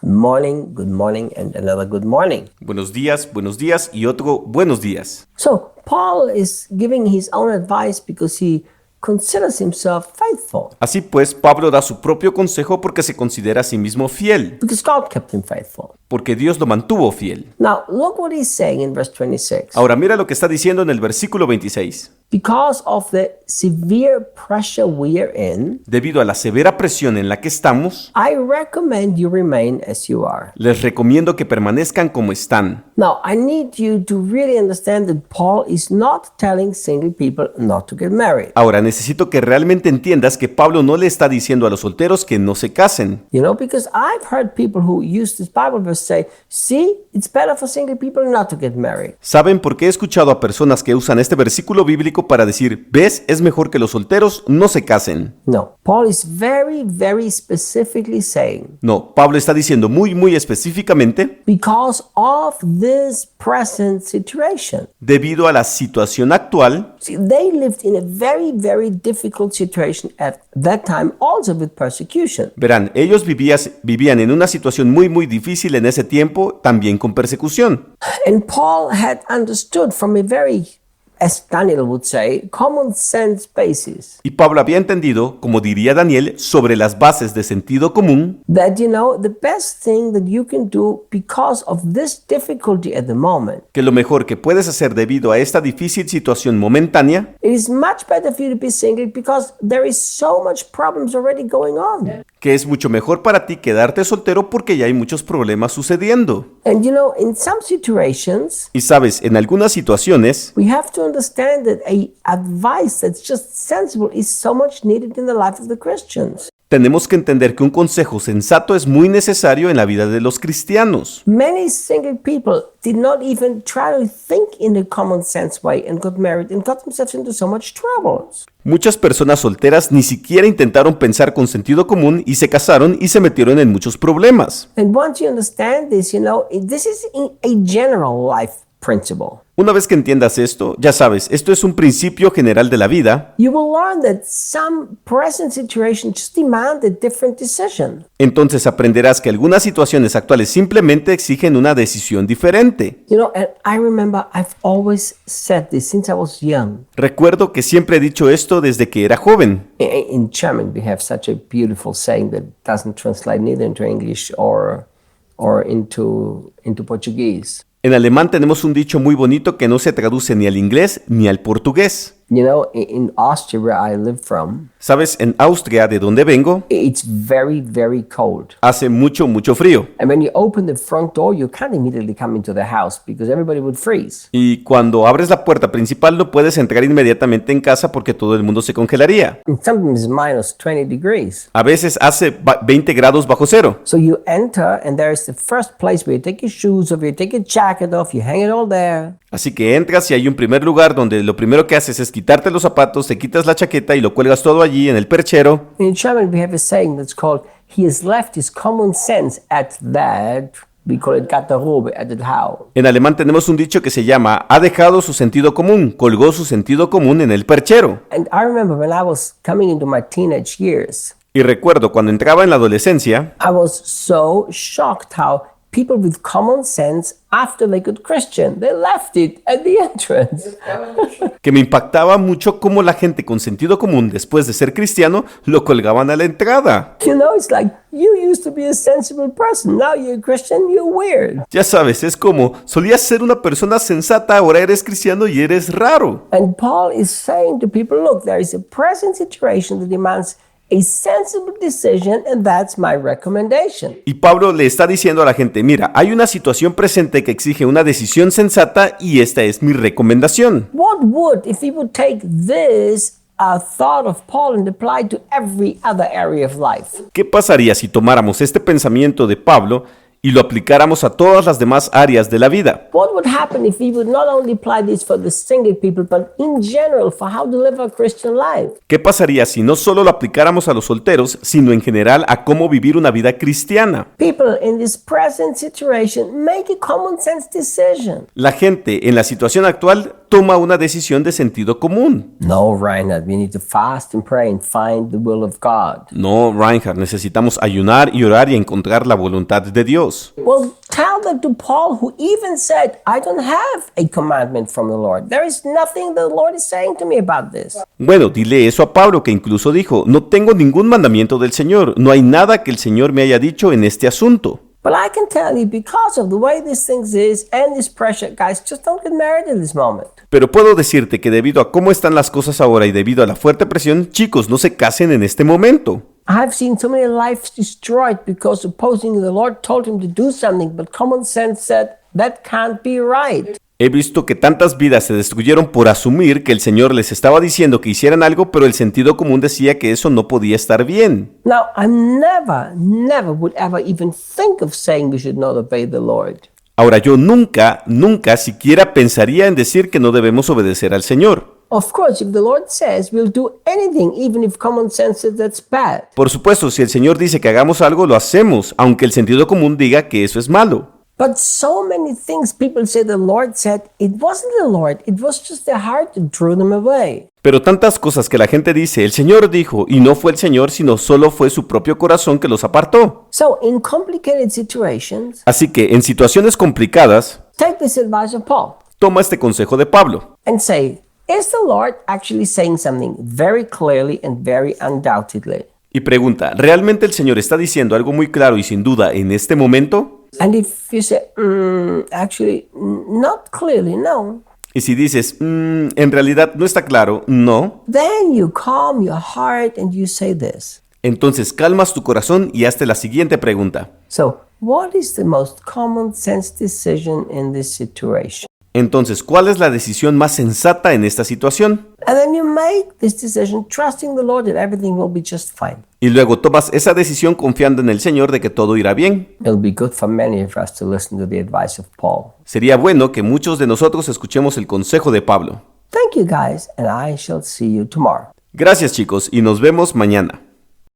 good morning, and another good morning. Buenos días y otro buenos días. So, Paul is giving his own advice because he considers himself faithful. Así pues, Pablo da su propio consejo porque se considera a sí mismo fiel, Because God kept him faithful. porque Dios lo mantuvo fiel. Now, look what he's saying in verse 26. Ahora mira lo que está diciendo en el versículo 26. Because of the severe pressure we are in, Debido a la severa presión en la que estamos, I recommend you remain as you are. les recomiendo que permanezcan como están. Now, I need you to really understand that Paul is not telling single people not to get married. Ahora necesito que realmente entiendas que Pablo no le está diciendo a los solteros que no se casen. You know, because I've heard people who use this Bible verse say, see, it's better for single people not to get married. ¿Saben por qué he escuchado a personas que usan este versículo bíblico para decir, ves, es mejor que los solteros no se casen? No, Paul is very specifically saying, No, Pablo está diciendo muy específicamente, because of this present situation. debido a la situación actual. See, they lived in a very difficult situation at that time, also with persecution. Verán, ellos vivían en una situación muy difícil en ese tiempo, también con persecución. And Paul had understood from a very, as Daniel would say, common sense basis Y Pablo había entendido, como diría Daniel, sobre las bases de sentido común, that, you know, the best thing that you can do because of this difficulty at the moment, que lo mejor que puedes hacer debido a esta difícil situación momentánea, it is much better for you to be single because there is so much problems already going on. que es mucho mejor para ti quedarte soltero porque ya hay muchos problemas sucediendo. And you know, in some situations, Y sabes, en algunas situaciones, we have to understand that a advice that's just sensible is so much needed in the life of the Christians. tenemos que entender que un consejo sensato es muy necesario en la vida de los cristianos. Many single people did not even try to think in a common sense way and got married and got themselves into so much troubles. Muchas personas solteras ni siquiera intentaron pensar con sentido común y se casaron y se metieron en muchos problemas. And once you understand this, you know, this is a general life principle. Una vez que entiendas esto, ya sabes, esto es un principio general de la vida. You will learn that some present situations just demand a different decision. Entonces aprenderás que algunas situaciones actuales simplemente exigen una decisión diferente. You know, and I remember I've always said this since I was young. Recuerdo que siempre he dicho esto desde que era joven. In German, we have such a beautiful saying that doesn't translate neither into English or into Portuguese. En alemán tenemos un dicho muy bonito que no se traduce ni al inglés ni al portugués. You know, in Austria, where I live from, Sabes, en Austria, de donde vengo, it's very cold. hace mucho frío. And when you open the front door, you can't immediately come into the house because everybody would freeze. Y cuando abres la puerta principal no puedes entrar inmediatamente en casa porque todo el mundo se congelaría. And sometimes it's minus 20 degrees. A veces hace 20 grados bajo cero. So you enter and there's the first place where you take your shoes off, you take your jacket off, you hang it all there. Así que entras y hay un primer lugar donde lo primero que haces es quitarte los zapatos, te quitas la chaqueta y lo cuelgas todo allí en el perchero. In German, we have a saying that's called, he has left his common sense at that, we call it Garderobe, at the house. En alemán tenemos un dicho que se llama, ha dejado su sentido común, colgó su sentido común en el perchero. And I remember when I was coming into my teenage years, Y recuerdo cuando entraba en la adolescencia, I was so shocked how people with common sense, after they got Christian, they left it at the entrance. que me impactaba mucho cómo la gente con sentido común, después de ser cristiano, lo colgaban a la entrada. You know, it's like, you used to be a sensible person, now you're a Christian, you're weird. Ya sabes, es como, solías ser una persona sensata, ahora eres cristiano y eres raro. And Paul is saying to people, look, there is a present situation that demands a sensible decision, and that's my recommendation. Y Pablo le está diciendo a la gente, mira, hay una situación presente que exige una decisión sensata y esta es mi recomendación. What would, if we would take this thought of Paul and apply it to every other area of life? ¿Qué pasaría si tomáramos este pensamiento de Pablo y lo aplicáramos a todas las demás áreas de la vida? What would happen if we would not only apply this for the single people, but in general for how to live a Christian life? ¿Qué pasaría si no solo lo aplicáramos a los solteros, sino en general a cómo vivir una vida cristiana? People in this present situation make a common sense decision. La gente en la situación actual toma una decisión de sentido común. No, Reinhard, we need to fast and pray and find the will of God. No, Reinhard, necesitamos ayunar y orar y encontrar la voluntad de Dios. Well, tell that to Paul, who even said, I don't have a commandment from the Lord. There is nothing the Lord is saying to me about this. Bueno, dile eso a Pablo, que incluso dijo, no tengo ningún mandamiento del Señor, no hay nada que el Señor me haya dicho en este asunto. But I can tell you, because of the way this thing is and this pressure, guys, just don't get married at this moment. Pero puedo decirte que debido a cómo están las cosas ahora y debido a la fuerte presión, chicos, no se casen en este momento. I've seen so many lives destroyed because supposing the Lord told him to do something, but common sense said that can't be right. He visto que tantas vidas se destruyeron por asumir que el Señor les estaba diciendo que hicieran algo, pero el sentido común decía que eso no podía estar bien. Now, I never would ever even think of saying we should not obey the Lord. Ahora, yo nunca siquiera pensaría en decir que no debemos obedecer al Señor. Of course, if the Lord says we'll do anything, even if common sense says that's bad. Por supuesto, si el Señor dice que hagamos algo, lo hacemos, aunque el sentido común diga que eso es malo. But so many things people say the Lord said, it wasn't the Lord, it was just their heart that drew them away. Pero tantas cosas que la gente dice, el Señor dijo, y no fue el Señor, sino solo fue su propio corazón que los apartó. So in complicated situations, Así que en situaciones complicadas, take this advice of Paul toma este consejo de Pablo and say, is the Lord actually saying something very clearly and very undoubtedly? y pregunta, ¿realmente el Señor está diciendo algo muy claro y sin duda en este momento? And if you say, actually, not clearly, no, Y si dices, en realidad no está claro, no, then you calm your heart and you say this. entonces calmas tu corazón y hazte la siguiente pregunta. So, what is the most common sense decision in this situation? Entonces, ¿cuál es la decisión más sensata en esta situación? And then you make this decision trusting the Lord that everything will be just fine. Y luego tomas esa decisión confiando en el Señor de que todo irá bien. It'll be good for many of us to listen to the advice of Paul. Sería bueno que muchos de nosotros escuchemos el consejo de Pablo. Thank you guys, and I shall see you tomorrow. Gracias chicos y nos vemos mañana.